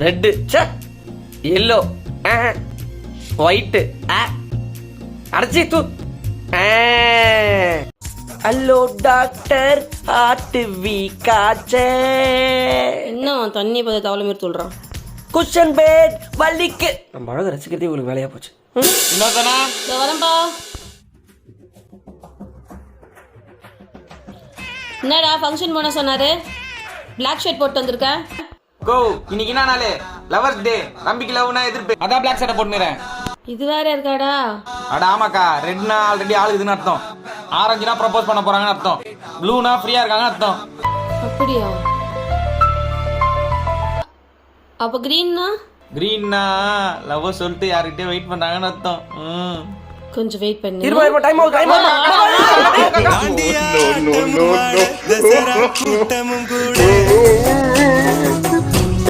Red yellow white அடைச்சி தூ. Hello doctor, heart வீக்காச்சே. என்ன தண்ணி பத தவளை மாரி சொல்றான். குஷன் பெட் வலிக்கு. நம்ம அழகை ரசிக்கிறதே உங்களுக்கு வேலையா போச்சு. வரம்பா. என்னடா ஃபங்க்ஷன் போன சொன்னாரு, பிளாக் ஷர்ட் போட்டு வந்திருக்க. கோ இன்னைக்கு என்ன நாளே? லவர்ஸ் டே. தம்பிக்கு லவ்னா எதிர்ப்பு, அதான் பிளாக் ஷர்ட் போட்டுறேன். இது வேற இருக்காடா? அட ஆமாக்கா, ரெட்னா ஆல்ரெடி ஆளுதுன்னு அர்த்தம், ஆரஞ்சுனா ப்ரப்போஸ் பண்ண போறாங்கன்னு அர்த்தம், ப்ளூனா ஃப்ரீயா இருக்காங்கன்னு அர்த்தம். அப்படியா? அப்ப கிரீன்னா? கிரீன்னா லவ் சொல்லிட்டு யார்கிட்டயே வெயிட் பண்றாங்கன்னு அர்த்தம். கொஞ்சம் வெயிட் பண்ணு. இருமா, டைம் ஆகுது. கூட்டமும் கூட